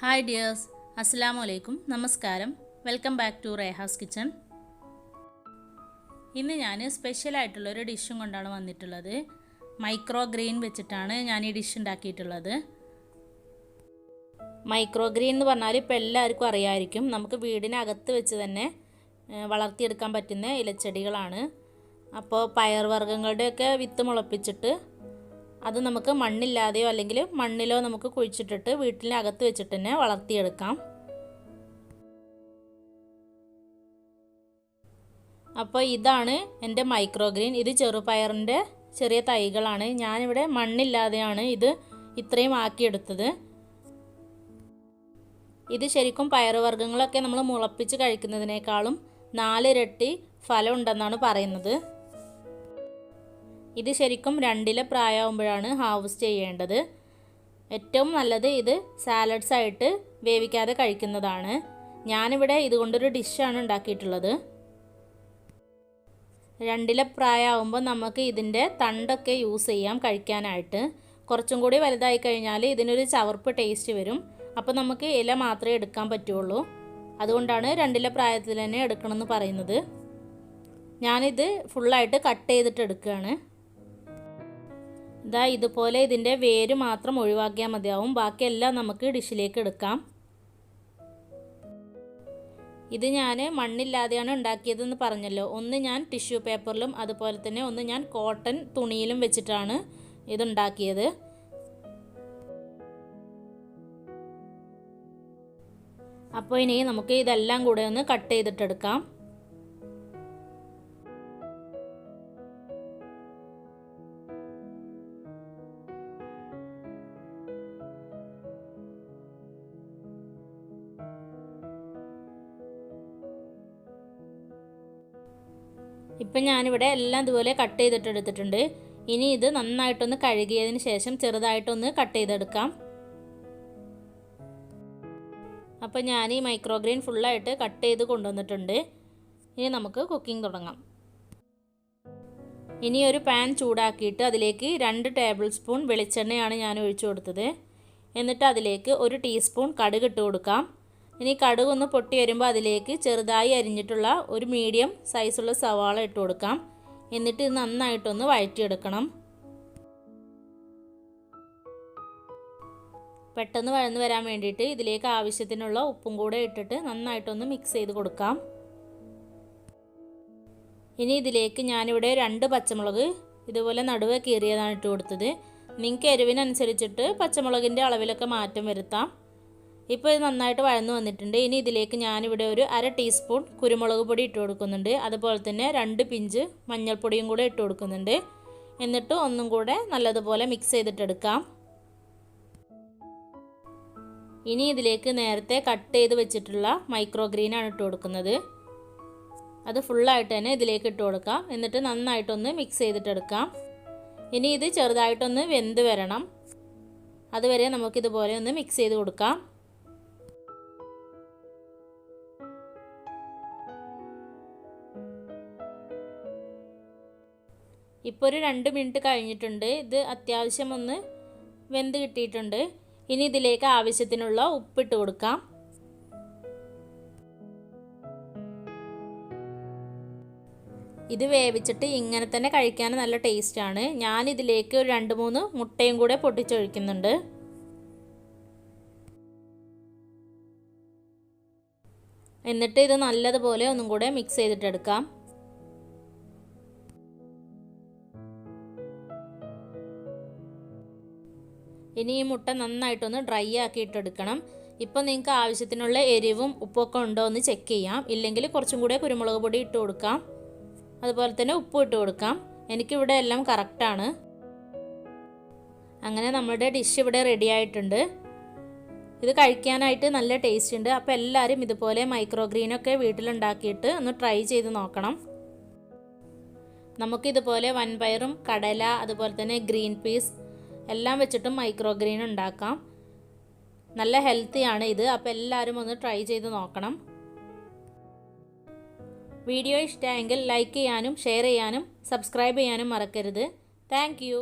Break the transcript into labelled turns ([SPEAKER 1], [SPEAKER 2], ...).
[SPEAKER 1] Hi dears, Assalamu alaikum, Namaskaram, welcome back to Raeha's kitchen. ഇന്ന് ഞാൻ special ആയിട്ടുള്ള ഒരു ഡിഷും കൊണ്ടാണ് വന്നിട്ടുള്ളത്. മൈക്രോഗ്രീൻ വെച്ചിട്ടാണ് ഞാൻ ഈ ഡിഷ് ഉണ്ടാക്കിയിട്ടുള്ളത്. മൈക്രോഗ്രീൻ എന്ന് പറഞ്ഞാൽ ഇപ്പോൾ എല്ലാവർക്കും അറിയായിരിക്കും. നമുക്ക് വീടിനകത്ത് വെച്ച് തന്നെ വളർത്തിയെടുക്കാൻ പറ്റുന്ന ഇലച്ചെടികളാണ്. അപ്പോൾ പയർവർഗ്ഗങ്ങളുടെയൊക്കെ വിത്ത് മുളപ്പിച്ചിട്ട് അത് നമുക്ക് മണ്ണില്ലാതെയോ അല്ലെങ്കിൽ മണ്ണിലോ നമുക്ക് കുഴിച്ചിട്ടിട്ട് വീട്ടിനകത്ത് വെച്ചിട്ട് തന്നെ വളർത്തിയെടുക്കാം. അപ്പോൾ ഇതാണ് എൻ്റെ മൈക്രോഗ്രീൻ. ഇത് ചെറുപയറിൻ്റെ ചെറിയ തൈകളാണ്. ഞാനിവിടെ മണ്ണില്ലാതെയാണ് ഇത് ഇത്രയും ആക്കിയെടുത്തത്. ഇത് ശരിക്കും പയറുവർഗ്ഗങ്ങളൊക്കെ നമ്മൾ മുളപ്പിച്ച് കഴിക്കുന്നതിനേക്കാളും 4 ഇരട്ടി ഫലം ഉണ്ടെന്നാണ് പറയുന്നത്. ഇത് ശരിക്കും 2 പ്രായമാകുമ്പോഴാണ് ഹാർവെസ്റ്റ് ചെയ്യേണ്ടത്. ഏറ്റവും നല്ലത് ഇത് സാലഡ്സ് ആയിട്ട് വേവിക്കാതെ കഴിക്കുന്നതാണ്. ഞാനിവിടെ ഇതുകൊണ്ടൊരു ഡിഷാണ് ഉണ്ടാക്കിയിട്ടുള്ളത്. 2 പ്രായമാകുമ്പോൾ നമുക്ക് ഇതിൻ്റെ തണ്ടൊക്കെ യൂസ് ചെയ്യാം കഴിക്കാനായിട്ട്. കുറച്ചും കൂടി വലുതായി കഴിഞ്ഞാൽ ഇതിനൊരു ചവർപ്പ് ടേസ്റ്റ് വരും. അപ്പോൾ നമുക്ക് ഇല മാത്രമേ എടുക്കാൻ പറ്റുള്ളൂ. അതുകൊണ്ടാണ് 2 പ്രായത്തിൽ തന്നെ എടുക്കണമെന്ന് പറയുന്നത്. ഞാനിത് ഫുള്ളായിട്ട് കട്ട് ചെയ്തിട്ട് എടുക്കുകയാണ്. ഇതാ ഇതുപോലെ ഇതിൻ്റെ വേര് മാത്രം ഒഴിവാക്കിയാൽ മതിയാവും. ബാക്കിയെല്ലാം നമുക്ക് ഡിഷിലേക്ക് എടുക്കാം. ഇത് ഞാൻ മണ്ണില്ലാതെയാണ് ഉണ്ടാക്കിയതെന്ന് പറഞ്ഞല്ലോ. ഒന്ന് ഞാൻ ടിഷ്യൂ പേപ്പറിലും അതുപോലെ തന്നെ ഒന്ന് ഞാൻ കോട്ടൺ തുണിയിലും വെച്ചിട്ടാണ് ഇതുണ്ടാക്കിയത്. അപ്പോൾ ഇനി നമുക്ക് ഇതെല്ലാം കൂടെ ഒന്ന് കട്ട് ചെയ്തിട്ടെടുക്കാം. ഇപ്പം ഞാനിവിടെ എല്ലാം ഇതുപോലെ കട്ട് ചെയ്തിട്ടെടുത്തിട്ടുണ്ട്. ഇനി ഇത് നന്നായിട്ടൊന്ന് കഴുകിയതിന് ശേഷം ചെറുതായിട്ടൊന്ന് കട്ട് ചെയ്തെടുക്കാം. അപ്പോൾ ഞാൻ ഈ മൈക്രോഗ്രീൻ ഫുള്ളായിട്ട് കട്ട് ചെയ്ത് കൊണ്ടുവന്നിട്ടുണ്ട്. ഇനി നമുക്ക് കുക്കിംഗ് തുടങ്ങാം. ഇനി ഒരു പാൻ ചൂടാക്കിയിട്ട് അതിലേക്ക് 2 ടേബിൾ സ്പൂൺ വെളിച്ചെണ്ണയാണ് ഞാൻ ഒഴിച്ചു കൊടുത്തത്. എന്നിട്ട് അതിലേക്ക് 1 ടീസ്പൂൺ കടുക് ഇട്ട് കൊടുക്കാം. ഇനി കടുക് ഒന്ന് പൊട്ടി വരുമ്പോൾ അതിലേക്ക് ചെറുതായി അരിഞ്ഞിട്ടുള്ള ഒരു മീഡിയം സൈസുള്ള സവാള ഇട്ട് കൊടുക്കാം. എന്നിട്ട് ഇത് നന്നായിട്ടൊന്ന് വഴറ്റിയെടുക്കണം. പെട്ടെന്ന് വഴന്ന് വരാൻ വേണ്ടിയിട്ട് ഇതിലേക്ക് ആവശ്യത്തിനുള്ള ഉപ്പും കൂടെ ഇട്ടിട്ട് നന്നായിട്ടൊന്ന് മിക്സ് ചെയ്ത് കൊടുക്കാം. ഇനി ഇതിലേക്ക് ഞാനിവിടെ 2 പച്ചമുളക് ഇതുപോലെ നടുവെ കീറിയതാണ് ഇട്ട് കൊടുത്തത്. നിങ്ങൾക്ക് എരിവിനനുസരിച്ചിട്ട് പച്ചമുളകിൻ്റെ അളവിലൊക്കെ മാറ്റം വരുത്താം. ഇപ്പോൾ ഇത് നന്നായിട്ട് വഴന്ന് വന്നിട്ടുണ്ട്. ഇനി ഇതിലേക്ക് ഞാനിവിടെ ഒരു 1/2 ടീസ്പൂൺ കുരുമുളക് പൊടി ഇട്ട് കൊടുക്കുന്നുണ്ട്. അതുപോലെ തന്നെ 2 പിഞ്ച് മഞ്ഞൾപ്പൊടിയും കൂടെ ഇട്ട് കൊടുക്കുന്നുണ്ട്. എന്നിട്ട് ഒന്നും കൂടെ നല്ലതുപോലെ മിക്സ് ചെയ്തിട്ടെടുക്കാം. ഇനി ഇതിലേക്ക് നേരത്തെ കട്ട് ചെയ്ത് വെച്ചിട്ടുള്ള മൈക്രോഗ്രീനാണ് ഇട്ട് കൊടുക്കുന്നത്. അത് ഫുള്ളായിട്ട് തന്നെ ഇതിലേക്ക് ഇട്ട് കൊടുക്കാം. എന്നിട്ട് നന്നായിട്ടൊന്ന് മിക്സ് ചെയ്തിട്ടെടുക്കാം. ഇനി ഇത് ചെറുതായിട്ടൊന്ന് വെന്ത് വരണം. അതുവരെ നമുക്കിതുപോലെ ഒന്ന് മിക്സ് ചെയ്ത് കൊടുക്കാം. ഇപ്പോൾ ഒരു 2 മിനിറ്റ് കഴിഞ്ഞിട്ടുണ്ട്. ഇത് അത്യാവശ്യം ഒന്ന് വെന്ത് കിട്ടിയിട്ടുണ്ട്. ഇനി ഇതിലേക്ക് ആവശ്യത്തിനുള്ള ഉപ്പിട്ട് കൊടുക്കാം. ഇത് വേവിച്ചിട്ട് ഇങ്ങനെ തന്നെ കഴിക്കാൻ നല്ല ടേസ്റ്റാണ്. ഞാനിതിലേക്ക് ഒരു 2-3 മുട്ടയും കൂടെ പൊട്ടിച്ചൊഴിക്കുന്നുണ്ട്. എന്നിട്ട് ഇത് നല്ലതുപോലെ ഒന്നും കൂടെ മിക്സ് ചെയ്തിട്ടെടുക്കാം. ഇനി ഈ മുട്ട നന്നായിട്ടൊന്ന് ഡ്രൈ ആക്കിയിട്ടെടുക്കണം. ഇപ്പോൾ നിങ്ങൾക്ക് ആവശ്യത്തിനുള്ള എരിവും ഉപ്പൊക്കെ ഉണ്ടോ എന്ന് ചെക്ക് ചെയ്യാം. ഇല്ലെങ്കിൽ കുറച്ചും കൂടെ കുരുമുളക് പൊടി ഇട്ട് കൊടുക്കാം. അതുപോലെ തന്നെ ഉപ്പും ഇട്ട് കൊടുക്കാം. എനിക്കിവിടെ എല്ലാം കറക്റ്റാണ്. അങ്ങനെ നമ്മുടെ ഡിഷ് ഇവിടെ റെഡി ആയിട്ടുണ്ട്. ഇത് കഴിക്കാനായിട്ട് നല്ല ടേസ്റ്റ് ഉണ്ട്. അപ്പോൾ എല്ലാവരും ഇതുപോലെ മൈക്രോഗ്രീനൊക്കെ വീട്ടിലുണ്ടാക്കിയിട്ട് ഒന്ന് ട്രൈ ചെയ്ത് നോക്കണം. നമുക്കിതുപോലെ വൻപയറും കടല അതുപോലെ തന്നെ ഗ്രീൻ പീസ് എല്ലാം വെച്ചിട്ടും മൈക്രോഗ്രീൻ ഉണ്ടാക്കാം. നല്ല ഹെൽത്തിയാണ് ഇത്. അപ്പോൾ എല്ലാവരും ഒന്ന് ട്രൈ ചെയ്ത് നോക്കണം. വീഡിയോ ഇഷ്ടമായെങ്കിൽ ലൈക്ക് ചെയ്യാനും ഷെയർ ചെയ്യാനും സബ്സ്ക്രൈബ് ചെയ്യാനും മറക്കരുത്. Thank you.